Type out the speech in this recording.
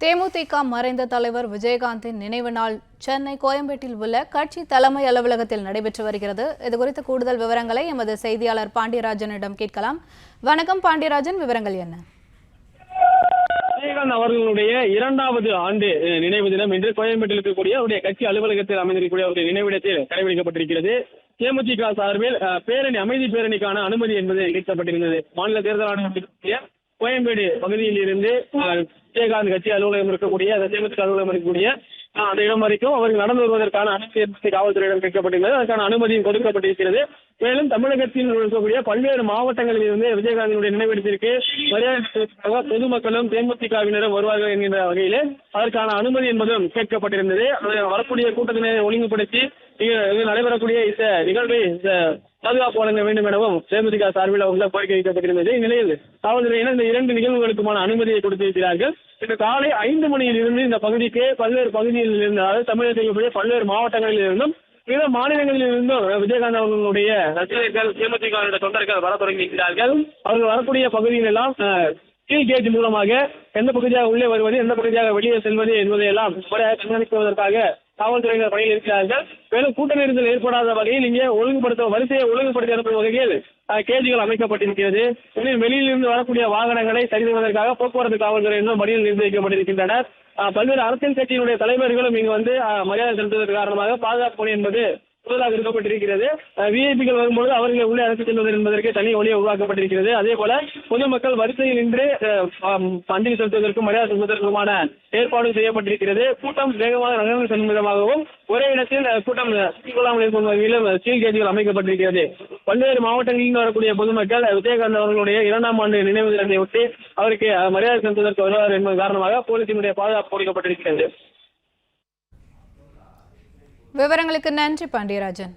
தேமுதிக மறைந்த தலைவர் விஜயகாந்தின் நினைவு நாள் சென்னை கோயம்பேட்டில் உள்ள கட்சி தலைமை அலுவலகத்தில் நடைபெற்று வருகிறது. இதுகுறித்த கூடுதல் விவரங்களை எமது செய்தியாளர் பாண்டியராஜனிடம் கேட்கலாம். வணக்கம் பாண்டியராஜன், விவரங்கள் என்ன? விஜயகாந்த் அவர்களுடைய 2வது ஆண்டு நினைவு தினம் இன்று கோயம்பேட்டில் இருக்கக்கூடிய அவருடைய கட்சி அலுவலகத்தில் அமைந்திருக்கக்கூடிய அவருடைய நினைவிடத்தில் கடைபிடிக்கப்பட்டிருக்கிறது. தேமுதிக சார்பில் அமைதி பேரணிக்கான அனுமதி என்பது அளிக்கப்பட்டிருந்தது. மாநில தேர்தல் ஆணையம் கோயம்பேடு பகுதியில் இருந்து விஜயகாந்த் கட்சி அலுவலகம் இருக்கக்கூடிய தேமுதிக அலுவலகம் இருக்கக்கூடிய அந்த இடம் வரைக்கும் அவர்கள் நடந்து வருவதற்கான அனுமதி காவல்துறையிடம் கேட்கப்பட்டிருந்தது. அதற்கான அனுமதியும் கொடுக்கப்பட்டிருக்கிறது. மேலும் தமிழகத்தில் இருக்கக்கூடிய பல்வேறு மாவட்டங்களில் இருந்து விஜயகாந்தினுடைய நினைவிடத்திற்கு மரியாதை பொதுமக்களும் தேமுதிகவினரும் வருவார்கள் என்கின்ற வகையில் அதற்கான அனுமதி என்பதும் கேட்கப்பட்டிருந்தது. வரக்கூடிய கூட்டத்தினை ஒழுங்குபடுத்தி நடைபெறக்கூடிய இந்த நிகழ்வை பாதுகாப்பு வழங்க வேண்டும் எனவும் தேமுதிக சார்பில் அவங்க கோரிக்கை வைக்கப்பட்டிருந்தது. இந்நிலையில் காவல்துறையினர் இந்த 2 நிகழ்வுகளுக்குமான அனுமதியை கொடுத்திருக்கிறார்கள். இன்று காலை 5 மணியில் இருந்து இந்த பகுதிக்கு பல்வேறு பகுதியில் இருந்து, அதாவது தமிழகத்தில் பல்வேறு மாவட்டங்களில் இருந்தும் பிற மாநிலங்களில் இருந்தும் விஜயகாந்த் அவர்களுடைய ரசிகர்கள் தேமுதிக தொண்டர்கள் வர தொடங்கி இருக்கிறார்கள். அவர்கள் வரக்கூடிய பகுதியில் எல்லாம் கீழ் கேட் மூலமாக எந்த பகுதியாக உள்ளே வருவது, எந்த பகுதியாக வெளியே செல்வது என்பதையெல்லாம் முறையாக கண்காணிப்பதற்காக காவல்துறையினர் பணியில் இருக்கிறார்கள். மேலும் கூட்ட நெரிசல் ஏற்படாத வகையில் இங்கே வரிசையை ஒழுங்குபடுத்தி அனுப்பும் வகையில் கேஜிகள் அமைக்கப்பட்டிருக்கிறது. வெளியிலிருந்து வரக்கூடிய வாகனங்களை சரி செய்வதற்காக போக்குவரத்து காவல்துறையினர் பணியில் நிர்ணயிக்கப்பட்டிருக்கின்றனர். பல்வேறு அரசியல் கட்சியினுடைய தலைவர்களும் இங்கு வந்து மரியாதை செலுத்துவதற்கு காரணமாக பாதுகாப்பு பணி என்பது முதலாக இருக்கப்பட்டிருக்கிறது. விஐபிகள் வரும்போது அவர்களை உள்ளே அழைத்துச் செல்வது என்பதற்கு தனி ஒளியை உருவாக்கப்பட்டிருக்கிறது. அதே போல பொதுமக்கள் வரிசையில் நின்று அஞ்சலி செலுத்துவதற்கும் மரியாதை செலுத்துவதற்குமான ஏற்பாடு செய்யப்பட்டிருக்கிறது. கூட்டம் வேகமாக நகர்ந்து செல்லும் விதமாகவும் ஒரே இடத்தில் கூட்டம் சிக்கிக்கொள்ளாமல் இருக்கும் வகையிலும் சீல் கேஜுகள் அமைக்கப்பட்டிருக்கிறது. பல்வேறு மாவட்டங்களில் வரக்கூடிய பொதுமக்கள் விஜயகாந்த் அவர்களுடைய 2ஆம் ஆண்டு நினைவு தினத்தை ஒட்டி அவருக்கு மரியாதை செலுத்துவதற்கு வருவார் என்பது காரணமாக போலீசினுடைய பாதுகாப்பு கொடுக்கப்பட்டிருக்கிறது. விவரங்களுக்கு நன்றி பாண்டியராஜன்.